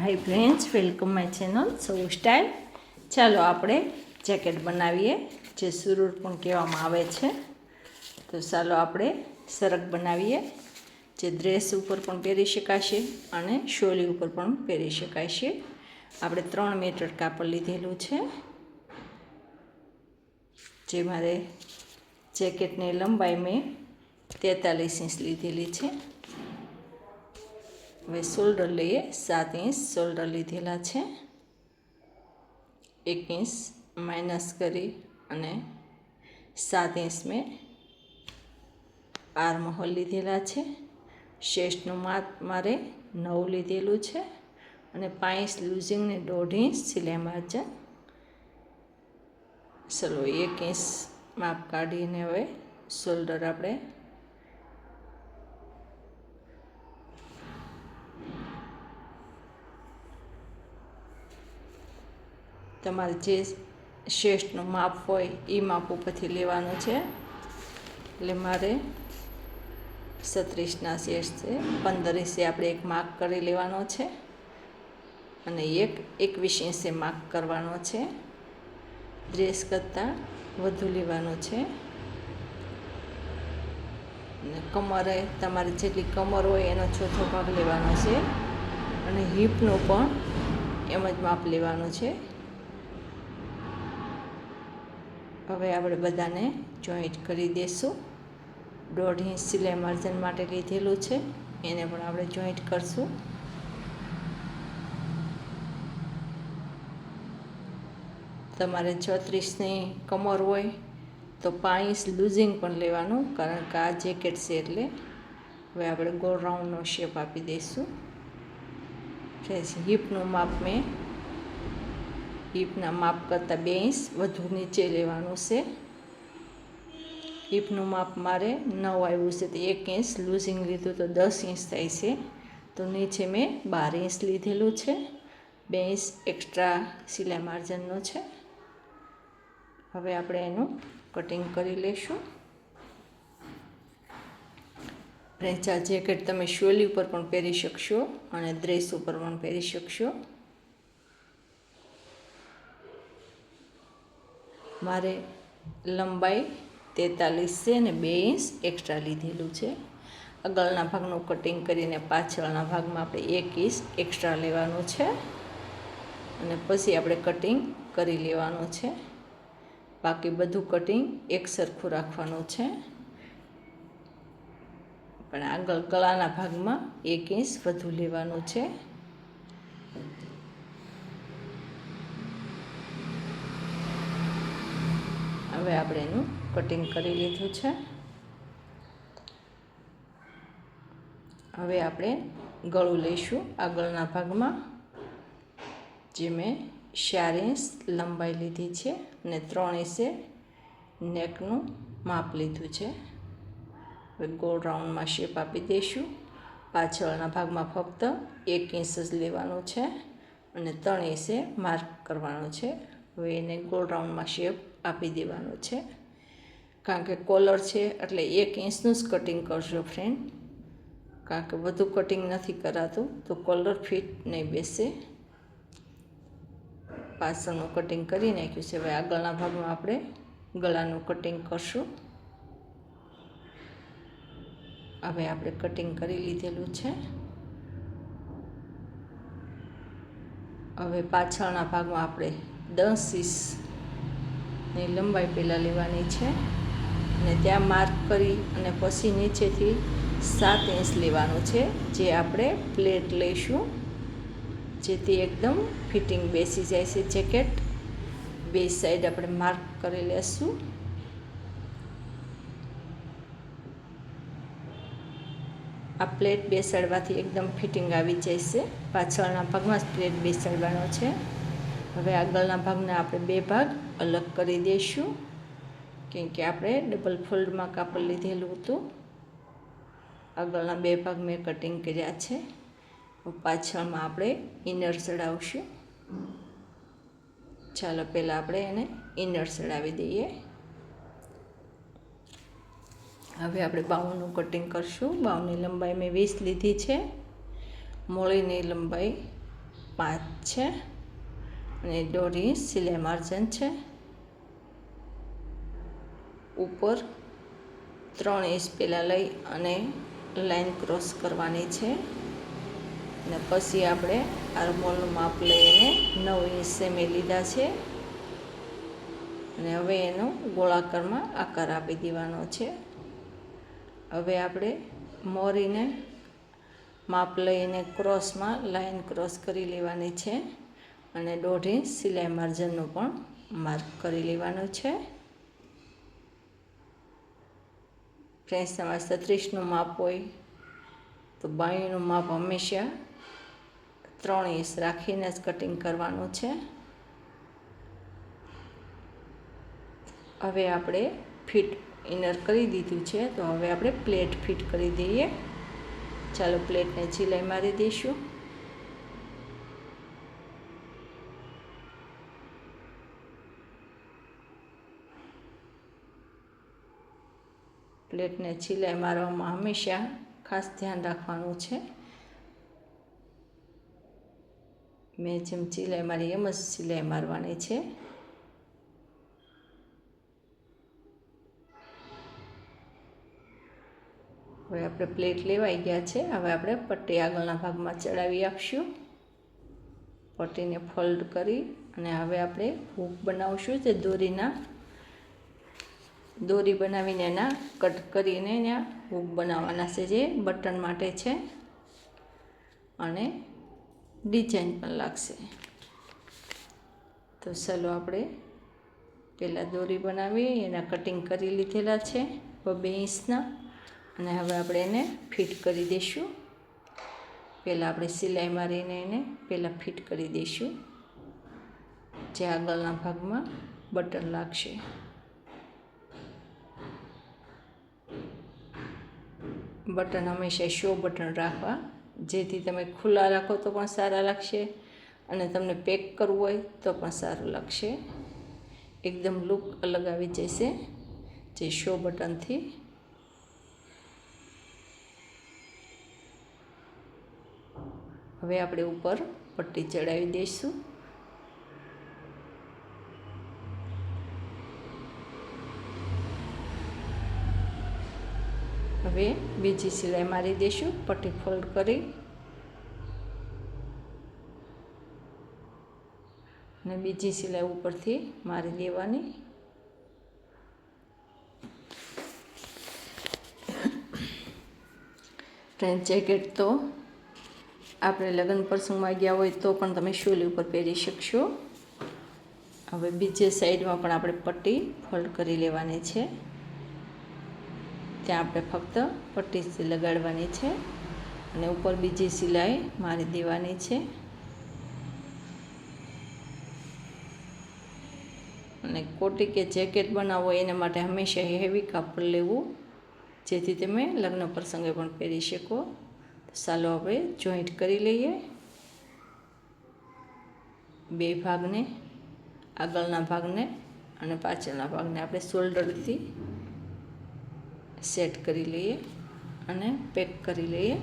Hi friends, welcome my channel સૌ style. ચાલો આપણે જેકેટ બનાવીએ, જે સુરૂર પણ કહેવામાં આવે છે. તો ચાલો આપણે સરગ બનાવીએ, જે ડ્રેસ ઉપર પણ પહેરી શકાશે અને શોલી ઉપર પણ પહેરી શકાશે. આપણે 3 મીટર કાપડ લીધેલું છે, જે મારે જેકેટની લંબાઈ મેં 43 ઇંચ લીધેલી છે. હવે શોલ્ડર લઈએ, 7 ઇંચ શોલ્ડર લીધેલા છે. 1 ઇંચ માઇનસ કરી અને 7 ઇંચ મેં આર્મ હોલ લીધેલા છે. શેષનું માપ મારે 9 લીધેલું છે અને 5 ઇંચ લૂઝિંગ ને 1.5 ઇંચ સિલાઈ માર્જિન. ચલો 1 ઇંચ માપ કાઢીને હવે શોલ્ડર આપણે તમારે જે શેષનું માપ હોય એ માપ ઉપરથી લેવાનું છે. એટલે મારે 36ના શેષ છે, 15 ઇંચે આપણે એક માર્ક કરી લેવાનો છે અને 21 ઇંચે માર્ક કરવાનો છે. ડ્રેસ કરતાં વધુ લેવાનું છે અને કમરે તમારી જેટલી કમર હોય એનો ચોથો ભાગ લેવાનો છે અને હિપનું પણ એમ જ માપ લેવાનું છે. હવે આપણે બધાને જોઈન્ટ કરી દઈશું. 1.5 ઇંચ સિલાઈ માર્જિન માટે લીધેલું છે, એને પણ આપણે જોઈન્ટ કરશું. તમારે 36ની કમર હોય તો 5 ઇંચ લૂઝિંગ પણ લેવાનું, કારણ કે આ જેકેટ છે એટલે. હવે આપણે ગોળ રાઉન્ડનો શેપ આપી દઈશું. હિપનું માપ મેં હિપના માપ કરતાં 2 ઇંચ વધુ નીચે લેવાનું છે. હિપનું માપ મારે 9 આવ્યું છે, તો 1 ઇંચ લૂઝિંગ લીધું તો 10 ઇંચ થાય છે. તો નીચે મેં 12 ઇંચ લીધેલું છે, 2 ઇંચ એક્સ્ટ્રા સિલાઈ માર્જિનનો છે. હવે આપણે એનું કટિંગ કરી લઈશું. ફ્રેન્ડ્સ, આ જેકેટ તમે શોલી ઉપર પણ પહેરી શકશો અને ડ્રેસ ઉપર પણ પહેરી શકશો. મારે લંબાઈ 43 છે અને 2 ઇંચ એક્સ્ટ્રા લીધેલું છે. આગળના ભાગનું કટિંગ કરીને પાછળના ભાગમાં આપણે 1 ઇંચ એક્સ્ટ્રા લેવાનું છે અને પછી આપણે કટિંગ કરી લેવાનું છે. બાકી બધું કટિંગ એક સરખું રાખવાનું છે, પણ આગળ ગળાના ભાગમાં 1 ઇંચ વધુ લેવાનું છે. હવે આપણે એનું કટિંગ કરી લીધું છે. હવે આપણે ગળું લઈશું. આગળના ભાગમાં જે મેં 4 ઇંચ લંબાઈ લીધી છે અને 3 ઇંચે નેકનું માપ લીધું છે. હવે ગોળ રાઉન્ડમાં શેપ આપી દઈશું. પાછળના ભાગમાં ફક્ત 1 ઇંચ જ લેવાનું છે અને 3 ઇંચે માર્ક કરવાનું છે. હવે એને ગોળ રાઉન્ડમાં શેપ આપી દેવાનો છે, કારણ કે કોલર છે એટલે 1 ઇંચનું જ કટિંગ કરજો ફ્રેન્ડ, કારણ કે વધુ કટિંગ નથી કરાતું તો કોલર ફિટ નહીં બેસે. પાછળનું કટિંગ કરી નાખ્યું છે. હવે આગળના ભાગમાં આપણે ગળાનું કટિંગ કરશું. હવે આપણે કટિંગ કરી લીધેલું છે. હવે પાછળના ભાગમાં આપણે 10 ઇંચની લંબાઈ પહેલાં લેવાની છે અને ત્યાં માર્ક કરી અને પછી નીચેથી 7 ઇંચ લેવાનું છે, જે આપણે પ્લેટ લઈશું, જેથી એકદમ ફિટિંગ બેસી જાય છે જેકેટ. બે સાઈડ આપણે માર્ક કરી લેશું. આ પ્લેટ બેસાડવાથી એકદમ ફિટિંગ આવી જાય છે. પાછળના ભાગમાં જ પ્લેટ બેસાડવાનો છે. હવે આગળના ભાગને આપણે 2 ભાગ અલગ કરી દઈશું, કેમ કે આપણે ડબલ ફોલ્ડમાં કાપડ લીધેલું હતું. આગળના 2 ભાગ મેં કટિંગ કર્યા છે. પાછળમાં આપણે ઇનર ચડાવશું. ચાલો પહેલાં આપણે એને ઇનર ચડાવી દઈએ. હવે આપણે બાઉનું કટિંગ કરશું. બાઉની લંબાઈ મેં 20 લીધી છે. મોળીની લંબાઈ 5 છે અને 1.5 ઇંચ સિલાઈ માર્જન છે. ઉપર 3 ઇંચ પહેલાં લઈ અને લાઈન ક્રોસ કરવાની છે અને પછી આપણે આર્મહોલનું માપ લઈને 9 ઇંચ સેમી લીધા છે અને હવે એનો ગોળાકારમાં આકાર આપી દેવાનો છે. હવે આપણે મોરીને માપ લઈને ક્રોસમાં લાઈન ક્રોસ કરી લેવાની છે અને 1.5 ઇંચ સિલાઈ માર્જનનું પણ માર્ક કરી લેવાનું છે. ફ્રેન્ડ્સ, તમારે 36નું માપ હોય તો બાંયનું માપ હંમેશા 3 ઇંચ રાખીને જ કટિંગ કરવાનું છે. હવે આપણે ફિટ ઇનર કરી દીધું છે તો હવે આપણે પ્લેટ ફિટ કરી દઈએ. ચાલો પ્લેટને સિલાઈ મારી દઈશું. પ્લેટને સિલાઈ મારવામાં હંમેશા ખાસ ધ્યાન રાખવાનું છે. મેં જેમ સિલાઈ મારી એમ જ સિલાઈ મારવાની છે. હવે આપણે પ્લેટ લેવાઈ ગયા છે. હવે આપણે પટ્ટી આગળના ભાગમાં ચડાવી આપશું. પટ્ટીને ફોલ્ડ કરી અને હવે આપણે હૂક બનાવશું. જે દોરી બનાવીને એના કટ કરીને ત્યાં હૂક બનાવવાના છે, જે બટન માટે છે અને ડિઝાઇન પણ લાગશે. તો ચાલો આપણે પહેલાં દોરી બનાવીએ. એના કટિંગ કરી લીધેલા છે 2 ઇંચના અને હવે આપણે એને ફિટ કરી દઈશું. પહેલાં આપણે સિલાઈ મારીને એને પહેલાં ફિટ કરી દઈશું, જે આગળના ભાગમાં બટન લાગશે. બટન હંમેશા શો બટન રાખવા, જેથી તમે ખુલ્લા રાખો તો પણ સારા લાગશે અને તમને પેક કરવું હોય તો પણ સારું લાગશે. એકદમ લુક અલગ આવી જશે જે શો બટનથી. હવે આપણે ઉપર પટ્ટી ચડાવી દઈશું. હવે બીજી સિલાઈ મારી દઈશું. પટ્ટી ફોલ્ડ કરી અને બીજી સિલાઈ ઉપરથી મારી દેવાની. ફ્રેન્ચ જેકેટ તો આપણે લગ્ન પ્રસંગમાં ગયા હોય તો પણ તમે શોલી ઉપર પહેરી શકશો. હવે બીજી સાઈડમાં પણ આપણે પટ્ટી ફોલ્ડ કરી લેવાની છે. ત્યાં આપણે ફક્ત પટ્ટી લગાડવાની છે અને ઉપર બીજી સિલાઈ મારી દેવાની છે. અને કોટી કે જેકેટ બનાવવો એના માટે હંમેશા હેવી કાપડ લેવું, જેથી તમે લગ્ન પ્રસંગે પણ પહેરી શકો. ચાલો આપણે જોઈન્ટ કરી લઈએ. 2 ભાગને, આગળના ભાગને અને પાછળના ભાગને આપણે શોલ્ડરથી સેટ કરી લઈએ અને પેક કરી લઈએ.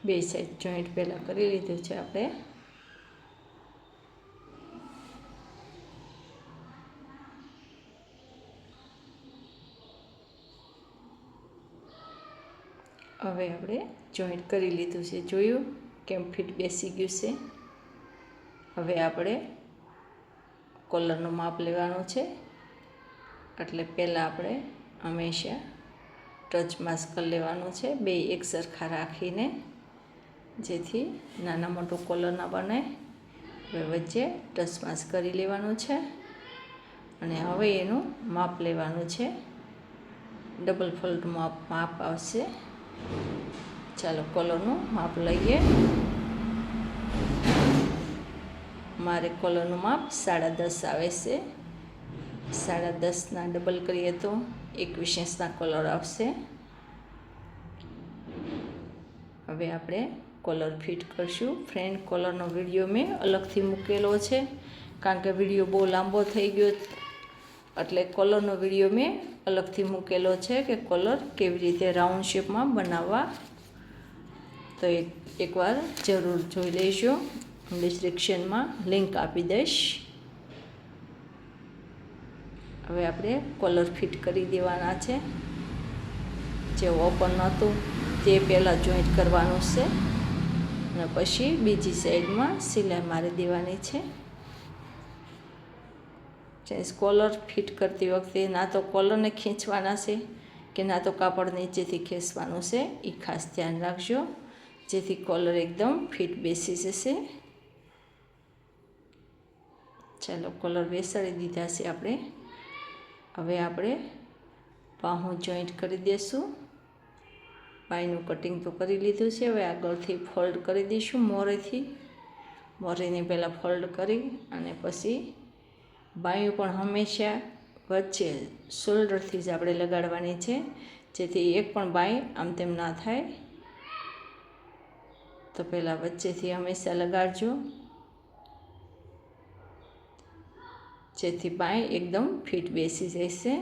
બે સાઈડ જોઈન્ટ પહેલાં કરી લીધું છે આપણે. હવે આપણે જોઈન્ટ કરી લીધું છે. જોયું કેમ ફિટ બેસી ગયું છે. હવે આપણે કોલરનું માપ લેવાનું છે. એટલે પહેલાં આપણે હંમેશા ટચ માસ કરી લેવાનું છે, 2 એક સરખા રાખીને, જેથી નાના મોટું કોલર ના બને. હવે વચ્ચે ટચ માસ કરી લેવાનું છે અને હવે એનું માપ લેવાનું છે. ડબલ ફોલ્ડ માપ આવશે. ચાલો કોલરનું માપ લઈએ. મારે કોલરનું માપ 10.5 આવે છે. 10.5ના ડબલ કરીએ તો 21 ઇંચના કોલર આવશે. હવે આપણે કોલર ફિટ કરશું. ફ્રેન્ડ, કોલરનો વિડીયો મેં અલગથી મૂકેલો છે, કારણ કે વિડીયો બહુ લાંબો થઈ ગયો, એટલે કોલરનો વિડીયો મેં અલગથી મૂકેલો છે કે કોલર કેવી રીતે રાઉન્ડ શેપમાં બનાવવા. તો એકવાર જરૂર જોઈ લેજો. ડિસ્ક્રિપ્શનમાં લિંક આપી દઈશ. હવે આપણે કોલર ફિટ કરી દેવાના છે. જે ઓપન હતું તે પહેલાં જોઈન્ટ કરવાનું છે અને પછી બીજી સાઈડમાં સિલાઈ મારી દેવાની છે. કોલર ફિટ કરતી વખતે ના તો કોલરને ખીંચવાના છે કે ના તો કાપડ નીચેથી ખેંચવાનું છે, એ ખાસ ધ્યાન રાખજો, જેથી કોલર એકદમ ફિટ બેસી જશે. ચાલો, કોલર બેસાડી દીધા છે આપણે. હવે આપણે બાહું જોઈન્ટ કરી દઈશું. બાયનું કટિંગ તો કરી લીધું છે. હવે આગળથી ફોલ્ડ કરી દઈશું મોરેને પહેલાં ફોલ્ડ કરી અને પછી બાયું પણ હંમેશા વચ્ચે શોલ્ડરથી જ આપણે લગાડવાની છે, જેથી એક પણ બાય આમ તેમ ના થાય. તો પહેલાં વચ્ચેથી હંમેશા લગાડજો, જેથી બાય એકદમ ફિટ બેસી જશે.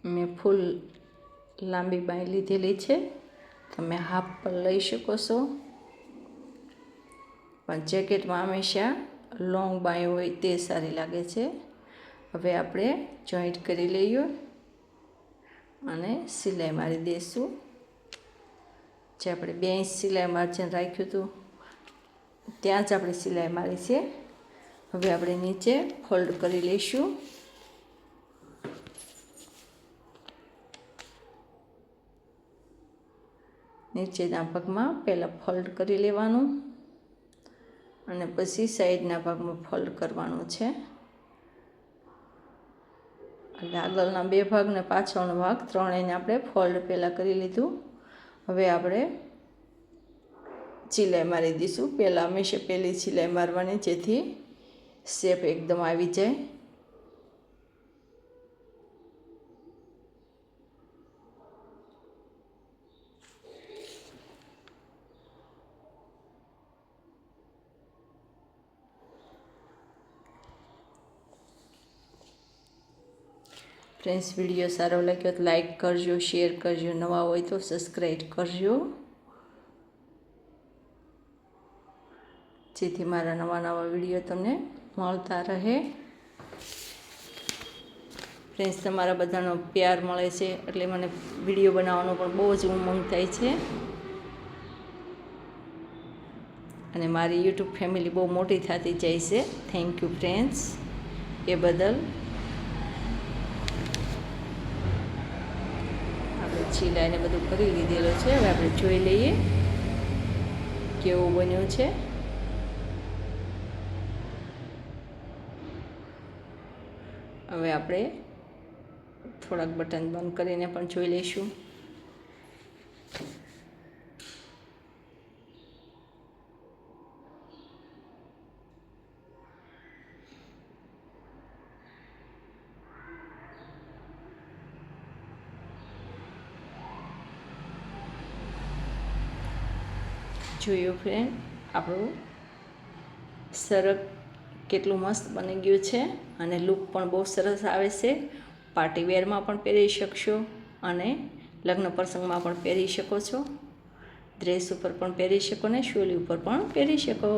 મેં ફૂલ લાંબી બાય લીધેલી છે, તમે હાફ પણ લઈ શકો છો, પણ જેકેટમાં હંમેશા લોંગ બાય હોય તે સારી લાગે છે. હવે આપણે જોઈન્ટ કરી લઈએ અને સિલાઈ મારી દઈશું. જે આપણે 2 ઇંચ સિલાઈ માર્જિન રાખ્યું હતું ત્યાં જ આપણે સિલાઈ મારી છે. હવે આપણે નીચે ફોલ્ડ કરી લઈશું. નીચેના ભાગમાં પહેલાં ફોલ્ડ કરી લેવાનું અને પછી સાઈડના ભાગમાં ફોલ્ડ કરવાનું છે. એટલે આગળના 2 ભાગ ને પાછળનો ભાગ ત્રણેયને આપણે ફોલ્ડ પહેલાં કરી લીધું. હવે આપણે સિલાઈ મારી દઈશું. પહેલાં હંમેશા પહેલી સિલાઈ મારવાની, જેથી શેપ એકદમ આવી જાય. ફ્રેન્ડ્સ, વિડીયો સારો લાગ્યો તો લાઈક કરજો, શેર કરજો, નવા હોય તો સબસ્ક્રાઈબ કરજો, જેથી મારા નવા વિડીયો તમને મળતા રહે. ફ્રેન્ડ્સ, તમારા બધાનો પ્યાર મળે છે એટલે મને વિડીયો બનાવવાનો પણ બહુ જ ઉમંગ થાય છે. અને મારી યુટ્યુબ ફેમિલી બહુ મોટી થતી જાય છે. થેન્ક યુ ફ્રેન્ડ્સ, એ બદલ. સિલાઈને બધું કરી લીધેલો છે. હવે આપણે જોઈ લઈએ કેવું બન્યું છે. હવે આપણે થોડાક બટન બંધ કરીને પણ જોઈ લઈશું. જોયું ફ્રેન્ડ, આપણું સરસ કેટલું મસ્ત બની ગયું છે અને લુક પણ બહુ સરસ આવે છે. પાર્ટી વેરમાં પણ પહેરી શકશો અને લગ્ન પ્રસંગમાં પણ પહેરી શકો છો. ડ્રેસ ઉપર પણ પહેરી શકો ને શોલી ઉપર પણ પહેરી શકો.